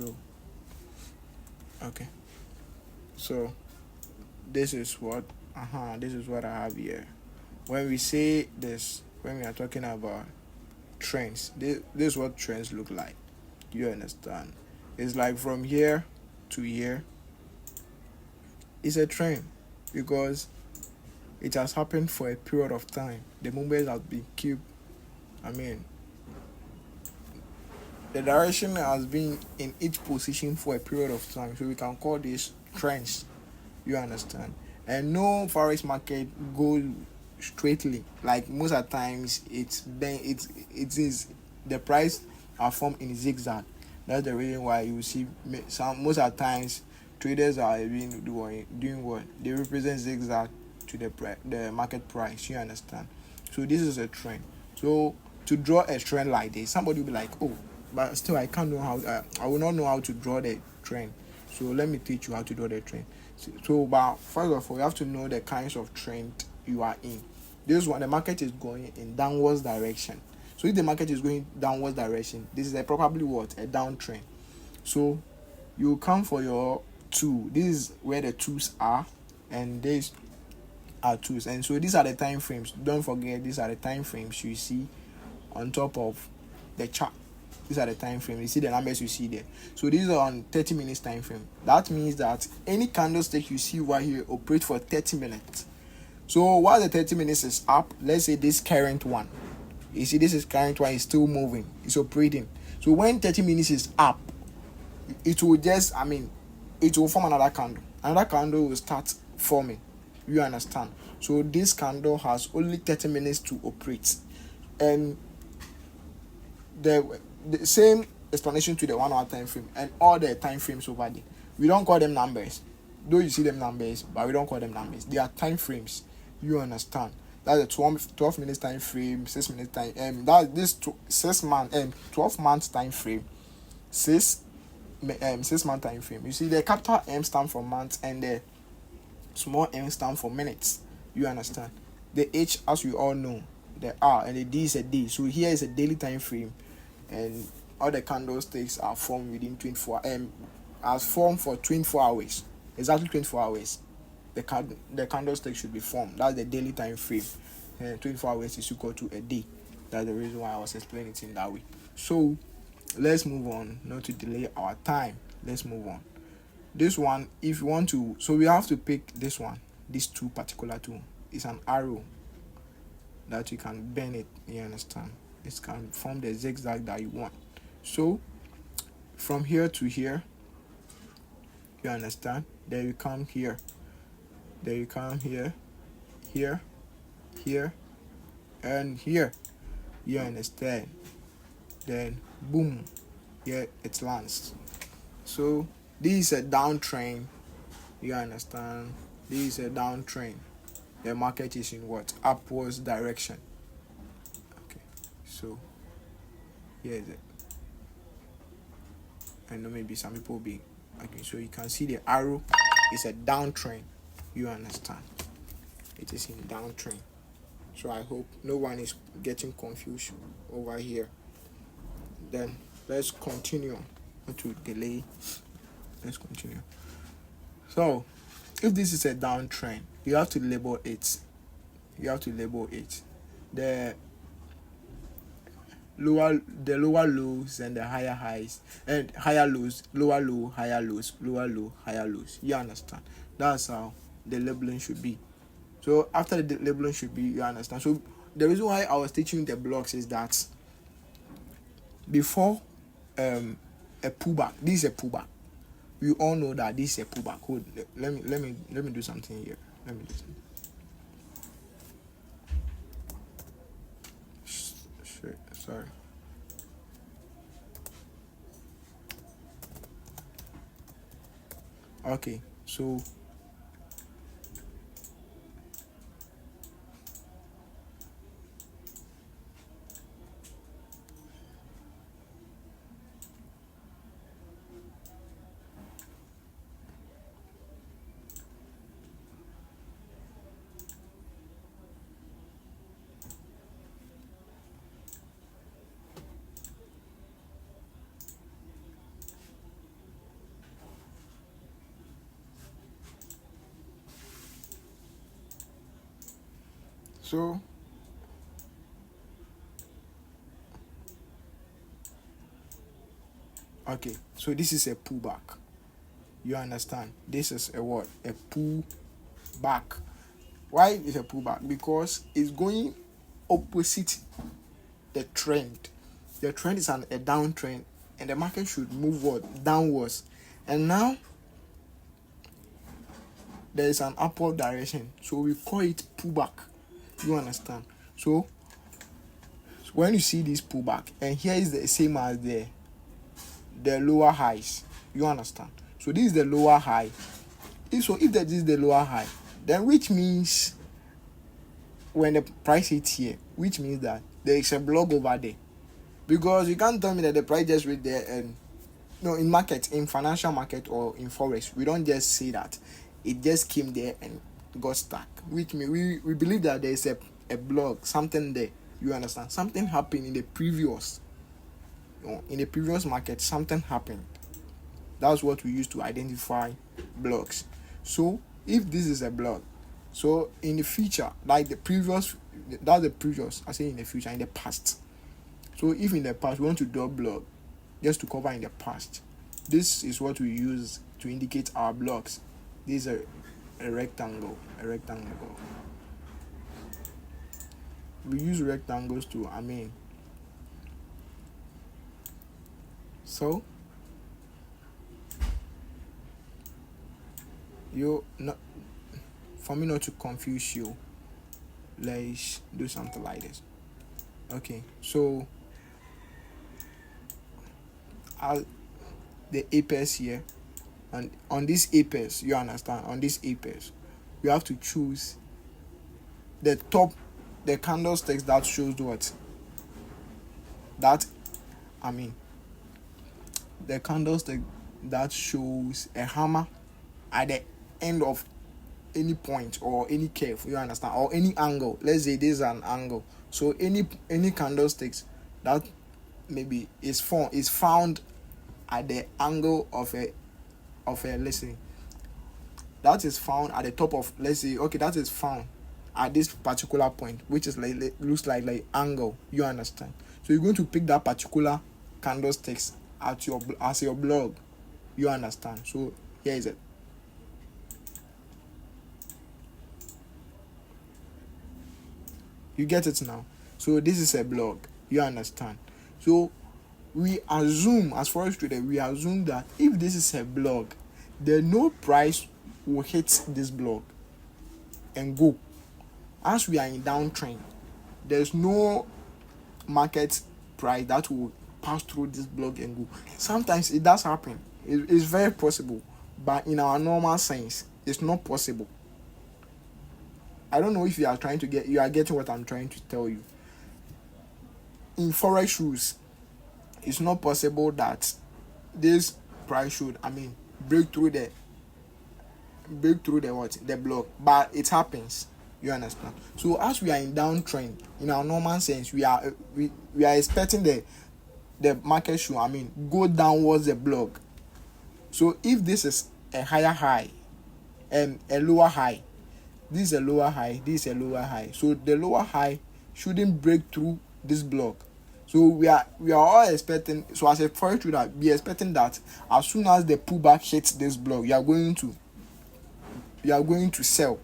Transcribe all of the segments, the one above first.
bro. Okay. So this is what this is what I have here. When we say this, when we are talking about trends, this is what trends look like. You understand? It's like from here to here. It's a trend because it has happened for a period of time. The movement has been keep. I mean, the direction has been in each position for a period of time, so we can call this trends. You understand? And no forex market goes straightly. Like most of the times, it is the price are formed in zigzag. That's the reason why you see some most of the times traders are even doing what they represent zigzag to the market price. You understand? So this is a trend. So to draw a trend like this, somebody will be like, oh, but still I can't know how. I will not know how to draw the trend. So let me teach you how to draw the trend. So, but first of all, you have to know the kinds of trend you are in. This one, the market is going in downwards direction. So if the market is going downwards direction, this is probably what a downtrend. So you come for your two. This is where the twos are, and these are twos. And so these are the time frames. Don't forget, these are the time frames you see on top of the chart. These are the time frame. You see the numbers you see there. So these are on 30 minutes time frame. That means that any candlestick you see right here operate for 30 minutes. So while the 30 minutes is up, let's say this current one. You see this is current one is still moving. It's operating. So when 30 minutes is up, it will just it will form another candle. Another candle will start forming. You understand? So this candle has only 30 minutes to operate. And the same explanation to the 1 hour time frame and all the time frames over there. We don't call them numbers, though you see them numbers, but we don't call them numbers. They are time frames. You understand? That's a 12 minutes time frame, 6 minutes time. That this 6 month 12 months time frame, 6 month time frame. You see the capital M stand for months and the small m stand for minutes. You understand? The H, as we all know, the R and the D is a day. So here is a daily time frame, and all the candlesticks are formed within 24 as formed for 24 hours. Exactly 24 hours. The candlestick should be formed. That's the daily time frame. And 24 hours is equal to a day. That's the reason why I was explaining it in that way. So let's move on, not to delay our time. Let's move on. This one, if you want to, so we have to pick this one. These two particular two. It's an arrow that you can bend it. You understand? It can form the zigzag that you want. So from here to here, you understand? Then you come here. Then you come here, here, here, and here. You understand? Then boom, here it lands. So this is a downtrend. You understand? This is a downtrend. The market is in what? Upwards direction. Okay, so here is it. I know maybe some people will be okay. So you can see the arrow is a downtrend. You understand? It is in downtrend. So I hope no one is getting confused over here. Then let's continue. Not to delay. Let's continue. So if this is a downtrend, you have to label it. You have to label it. The lower lows and the higher highs, and higher lows, lower low, higher lows, lower low, higher lows. You understand? That's how the labeling should be. So after the labeling should be, you understand? So the reason why I was teaching the blocks is that before a pullback, this is a pullback. We all know that this is a pullback. Hold, let me do something here. Let me do something. Sorry. Okay, so So okay, so this is a pullback. You understand? This is a what? A pullback. Why is a pullback? Because it's going opposite the trend. The trend is a downtrend, and the market should move what? Downwards. And now there is an upward direction, so we call it pullback. You understand? So when you see this pullback, and here is the same as the lower highs. You understand? So this is the lower high. So if that is the lower high, then which means when the price hits here, which means that there is a block over there. Because you can't tell me that the price just reached there. And no, in market, in financial market or in forex, we don't just say that it just came there and got stuck. Which means we believe that there is a block, something there. You understand? Something happened in the previous, in the previous market. Something happened. That's what we use to identify blocks. So if this is a block, so in the future, like the previous, that's the previous, I say in the future, in the past. So if in the past we want to draw block just to cover in the past, this is what we use to indicate our blocks. This is a rectangle. We use rectangles to, so you not, for me not to confuse you, let's do something like this. Okay, so the apex here, and on this apex, you understand, on this apex you have to choose the top, the candlesticks that shows what, that the candlestick that shows a hammer at the end of any point or any curve, you understand, or any angle. Let's say this is an angle, so any candlesticks that maybe is found at the angle of a let's say that is found at the top of, let's say, okay, that is found at this particular point, which is like looks like angle. You understand? So you're going to pick that particular candlesticks as your blog. You understand? So here is it. You get it now? So this is a blog. You understand? So we assume, as forex trader, we assume that if this is a blog, then no price will hit this blog and go. As we are in downtrend, there's no market price that will pass through this blog and go. Sometimes it does happen. It's very possible, but in our normal sense, it's not possible. I don't know if you are getting what I'm trying to tell you. In forex rules, it's not possible that this price should break through the block, but it happens. You understand? So as we are in downtrend, in our normal sense, we are expecting the market should go downwards the block. So if this is a higher high and a lower high, this is a lower high, this is a lower high, so the lower high shouldn't break through this block. So we are all expecting, so as a forex trader, be expecting that as soon as the pullback hits this block, you are going to sell.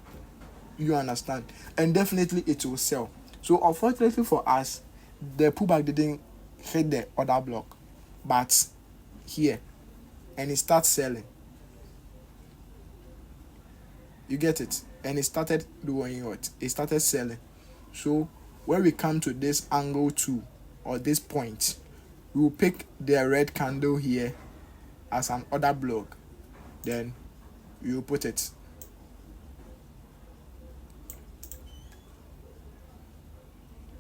You understand? And definitely it will sell. So unfortunately for us, the pullback didn't hit the other block, but here, and it starts selling. You get it? And it started doing what? It started selling. So when we come to this angle 2 or this point, we will pick the red candle here as an order block. Then we will put it.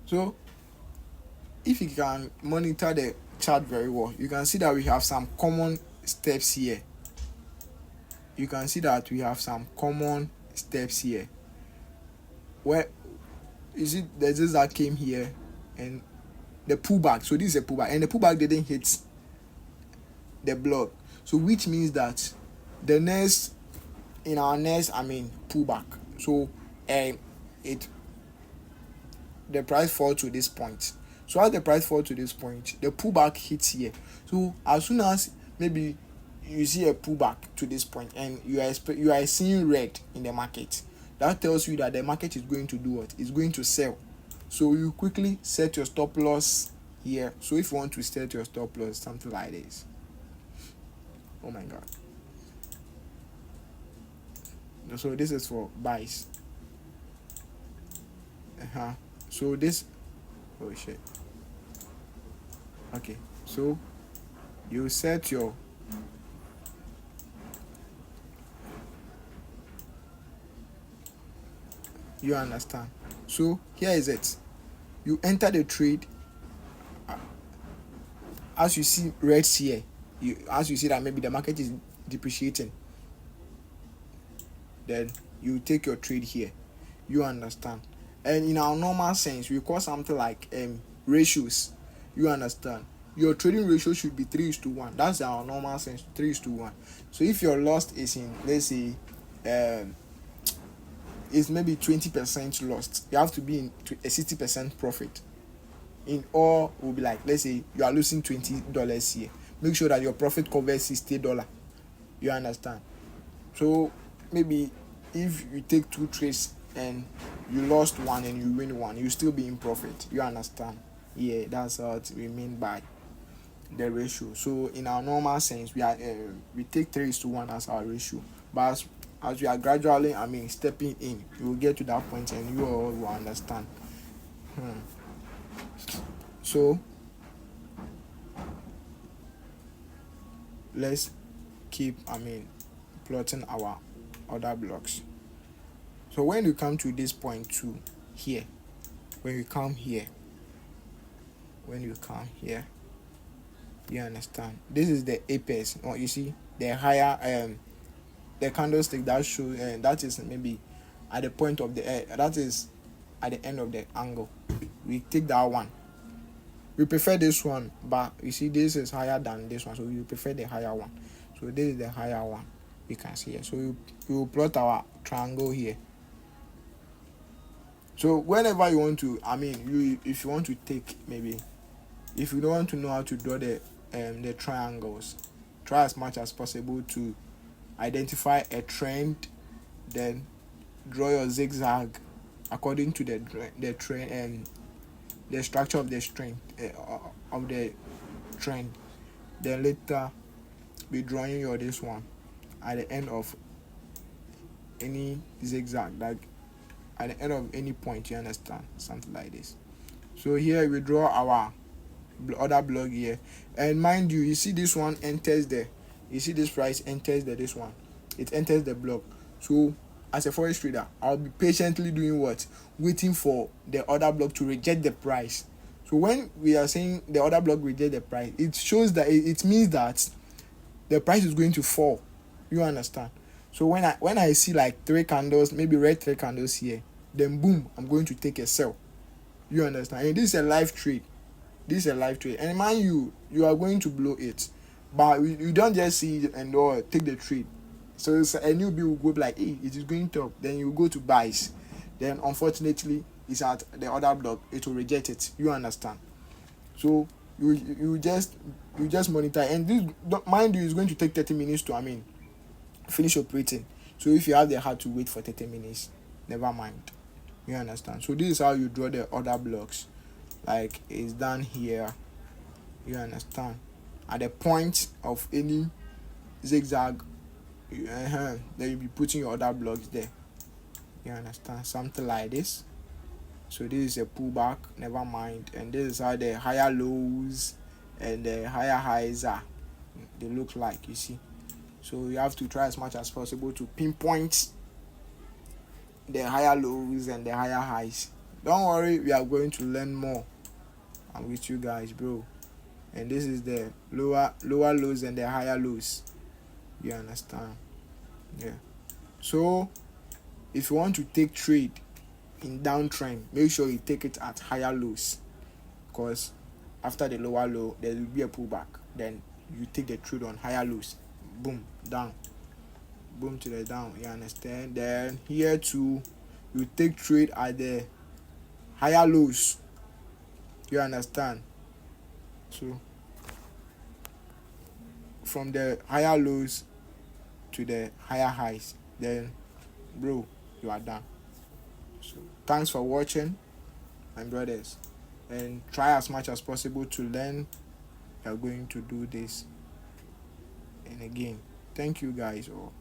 So if you can monitor the chart very well, you can see that we have some common steps here. Where is it? There's this that came here and the pullback. So this is a pullback, and the pullback didn't hit the block. So which means that the next pullback. So it the price fall to this point. So as the price fall to this point, the pullback hits here. So as soon as maybe you see a pullback to this point and you are seeing red in the market, that tells you that the market is going to do what? It's going to sell. So you quickly set your stop loss here. So if you want to set your stop loss, something like this. Oh my god. So this is for buys. So this, oh shit. Okay, so you set your you understand. So here is it. You enter the trade. As you see reds here, as you see that maybe the market is depreciating, then you take your trade here. You understand. And in our normal sense, we call something like ratios. You understand. Your trading ratio should be 3:1. That's our normal sense, 3:1. So if your loss is in, let's say, is maybe 20% lost, you have to be in a 60% profit. In all, will be like, let's say you are losing $20 here. Make sure that your profit covers $60. You understand. So maybe if you take 2 trades and you lost one and you win one, you still be in profit. You understand. Yeah, that's what we mean by the ratio. So in our normal sense, we take 3:1 as our ratio, but as we are gradually stepping in, you will get to that point and you all will understand. So let's keep plotting our other blocks. So when you come to this point too, here, when you come here, you understand, this is the apex, or you see the higher the candlestick that shows that is maybe at the point of the that is at the end of the angle. We take that one. We prefer this one, but you see this is higher than this one, so we prefer the higher one. So this is the higher one, you can see here. So you will plot our triangle here. So whenever you want to, if you want to take, maybe if you don't want to know how to draw the triangles, try as much as possible to identify a trend, then draw your zigzag according to the trend and the structure of the strength of the trend. Then later be drawing your this one at the end of any zigzag, like at the end of any point. You understand, something like this. So here we draw our other block here, and mind you, you see this one enters there. You see this price enters this one. It enters the block. So as a forex trader, I'll be patiently doing what? Waiting for the other block to reject the price. So when we are saying the other block reject the price, it shows that it means that the price is going to fall. You understand? So when I see like 3 candles, maybe red 3 candles here, then boom, I'm going to take a sell. You understand? And this is a live trade. And mind you, you are going to blow it, but you don't just see it and take the trade. So it's a newbie will go like, hey, it is going top. Then you go to buys. Then unfortunately, it's at the other block. It will reject it. You understand? So you just monitor. And this, mind you, is going to take 30 minutes to finish operating. So if you have the heart to wait for 30 minutes, never mind. You understand? So this is how you draw the other blocks. Like it's done here. You understand? At the point of any zigzag, then you'll be putting your other blocks there. You understand? Something like this. So this is a pullback, never mind. And this is how the higher lows and the higher highs are. They look like, you see. So you have to try as much as possible to pinpoint the higher lows and the higher highs. Don't worry, we are going to learn more. I'm with you guys, bro. And this is the lower lows and the higher lows. You understand? Yeah. So if you want to take trade in downtrend, make sure you take it at higher lows, because after the lower low there will be a pullback. Then you take the trade on higher lows. Boom, down. Boom to the down. You understand? Then here too, you take trade at the higher lows. You understand? So from the higher lows to the higher highs, then bro, you are done. So thanks for watching, my brothers, and try as much as possible to learn. You are going to do this, and again, thank you guys all.